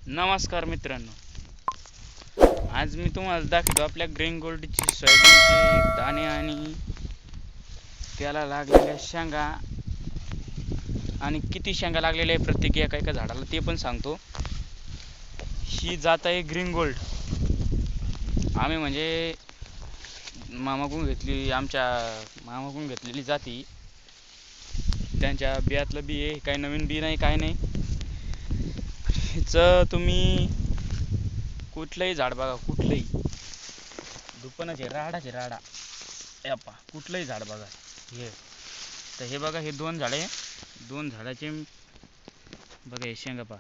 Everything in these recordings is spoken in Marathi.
नमस्कार मित्रांनो, आज मी तुम्हाला दाखवतो आपल्या ग्रीन गोल्डची सोयाबीनचे दाणे आणि त्याला लागलेल्या शेंगा आणि किती शेंगा लागलेल्या आहे प्रत्येक एका एका झाडाला ते पण सांगतो. ही जात आहे ग्रीन गोल्ड. आम्ही म्हणजे आमच्या मामाकडून घेतलेली जाती. त्यांच्या बियातलं बी आहे, काही नवीन बी नाही, काय नाही. हिचं तुम्ही कुठलंही झाड बघा, कुठलंही दुपणाचे राडाचे राडा यापा कुठलंही झाड बघा. हे तर हे बघा, हे दोन झाडे, दोन झाडाचे बघा, हे शेंगा पहा.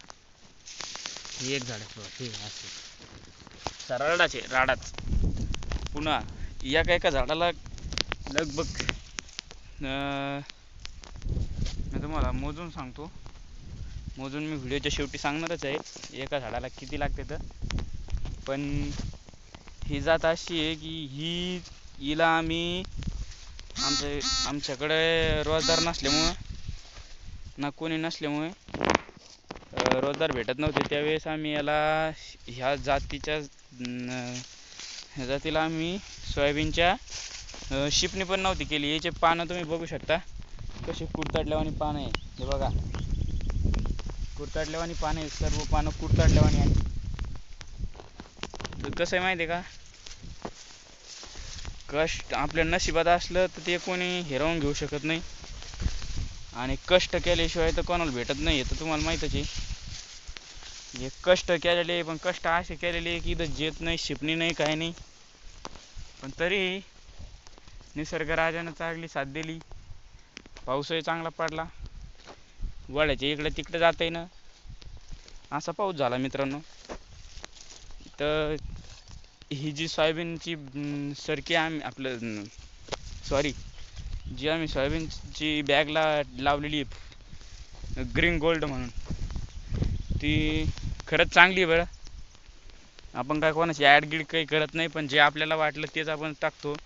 हे एक झाड आहे बघा, हे असे राडाचे राडाच. पुन्हा एका झाडाला लगभग मी तुम्हाला मोजून सांगतो. मोजून मी व्हिडिओच्या शेवटी सांगणारच आहे एका झाडाला किती लागते तर. पण ही जात अशी आहे की हिला आम्ही आमच्याकडे रोजगार नसल्यामुळे ना कोणी नसल्यामुळे रोजगार भेटत नव्हते, त्यावेळेस आम्ही याला ह्या जातीला आम्ही सोयाबीनच्या शिपणी पण नव्हती केली. याचे पानं तुम्ही बघू शकता कसे कुरतडल्यावानी पानं आहे. हे बघा, कुरतडल्यावानी पानं आहे, सर्व पानं कुरतडल्यावानी आहे. कसं आहे माहिती आहे का, कष्ट आपल्या नशिबात असलं तर ते कोणी हिरावून घेऊ शकत नाही, आणि कष्ट केल्याशिवाय तर कोणाला भेटत नाही. हे तर तुम्हाला माहीतच आहे. हे कष्ट केलेले, पण कष्ट असे केलेले की इथं जेत नाही, शिपणी नाही, काय नाही. पण तरी निसर्गराजानं चांगली साथ दिली. पाऊसही चांगला पडला, वड्याच्या इकडे तिकडे जाता येईना असा पाऊस झाला मित्रांनो. तर ही जी सोयाबीनची सरकी आम्ही जी आम्ही सोयाबीनची बॅगला लावलेली आहे ग्रीन गोल्ड म्हणून, ती खरंच चांगली आहे बरं. आपण काय कोणाची ॲड गिड काही करत नाही, पण जे आपल्याला वाटलं तेच आपण टाकतो,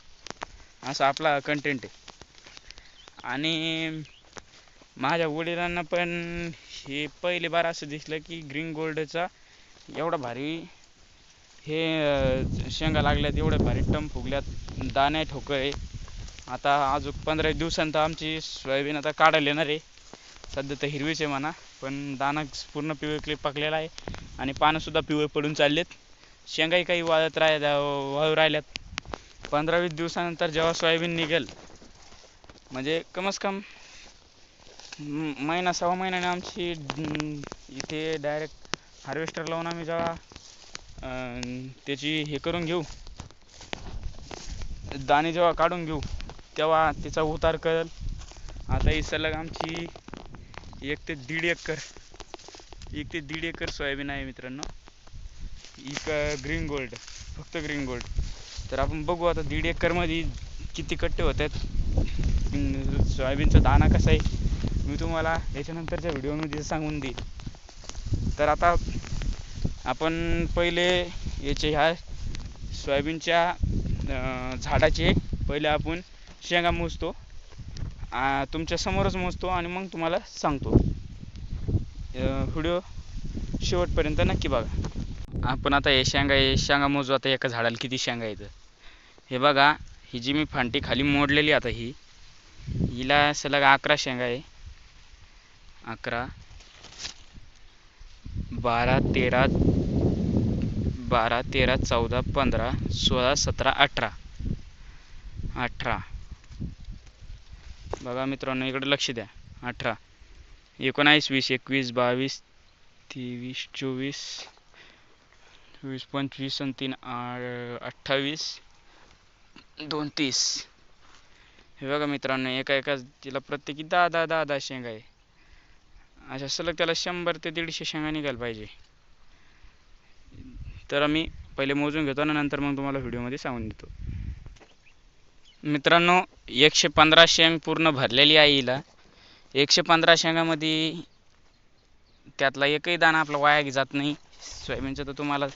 असा आपला कंटेंट आहे. आणि माझ्या वडिलांना पण हे पहिली बार असं दिसलं की ग्रीन गोल्डचा एवढा भारी हे शेंगा लागल्यात, एवढ्या भारी टम फुगल्यात, दाण्या ठोकं आहे. आता अजून 15 दिवसांत आमची सोयाबीन आता काढायला येणार आहे. सध्या तर हिरवीच आहे म्हणा, पण दाणा पूर्ण पिवळे पकलेला आहे आणि पानंसुद्धा पिवळे पडून चाललेत. शेंगाही काही वाळू राहिल्यात. 15-20 दिवसानंतर जेव्हा सोयाबीन निघेल, म्हणजे कमस कम महिना सव्वा महिन्याने आमची इथे डायरेक्ट हार्वेस्टर लावून आम्ही जेव्हा त्याची हे करून घेऊ, दाणे जेव्हा काढून घेऊ, तेव्हा त्याचा उतार करेल. आता ही सलग आमची 1 ते दीड एकर सोयाबीन आहे मित्रांनो. ग्रीन गोल्ड, फक्त ग्रीन गोल्ड. तर आपण बघू आता 1.5 एकरमध्ये किती कट्टे होत आहेत, सोयाबीनचा दाणा कसा आहे मी तुम्हाला याच्यानंतरच्या व्हिडिओमध्ये सांगून देईल. तर आता आपण पहिले ह्या सोयाबीनच्या झाडाचे पहिले आपण शेंगा मोजतो, तुमच्या समोरच मोजतो आणि मग तुम्हाला सांगतो. व्हिडिओ शेवटपर्यंत नक्की बघा. आपण आता हे शेंगा मोजू. आता एका झाडाला किती शेंगा आहेत हे बघा. ही जी मी फांटी खाली मोडलेली आता हिला सलग 11 शेंगा आहे. 11, 12, 13, 14, 15, 16, 17, 18 बघा मित्रांनो, इकडे लक्ष द्या. 18, 19, 20, 21, 22, 23, 24, 25 आणि 3, 28, 2, 30. हे बघा मित्रांनो, एका तिला प्रत्येकी 10 शेंगा आहे. अशा सलग त्याला 100 ते 150 शेंगा निघायला पाहिजे. तर आम्ही पहिले मोजून घेतो आणि नंतर मग तुम्हाला व्हिडिओमध्ये सांगून देतो. मित्रांनो, 115 शेंग पूर्ण भरलेली आहे हिला. 115 शेंगामध्ये त्यातला एकही दाणा आपला वाया जात नाही. सोयाबीनचं तर तुम्हाला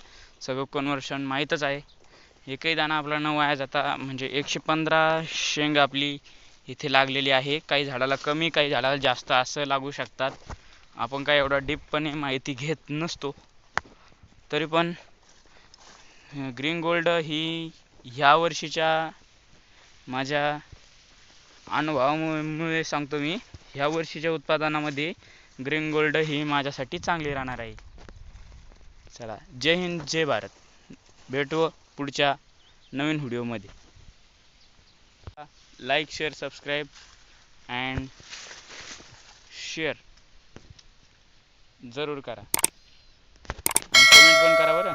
सगळं कन्व्हर्शन माहीतच आहे. एकही दाणा आपला न वाया जाता, म्हणजे 115 शेंग आपली इथे लागलेली आहे. काही झाडाला कमी, काही झाडाला जास्त असं लागू शकतात. आपण काय एवढा डीपपणे माहिती घेत नसतो. तरी पण ग्रीन गोल्ड ही ह्या वर्षीच्या माझ्या अनुभवामुळे सांगतो मी, ह्या वर्षीच्या उत्पादनामध्ये ग्रीन गोल्ड ही माझ्यासाठी चांगली राहणार आहे. चला, जय हिंद, जय भारत. भेटू पुढच्या नवीन व्हिडिओमध्ये. Like, share, subscribe and share जरूर करा आणि कमेंट पण करा बरं.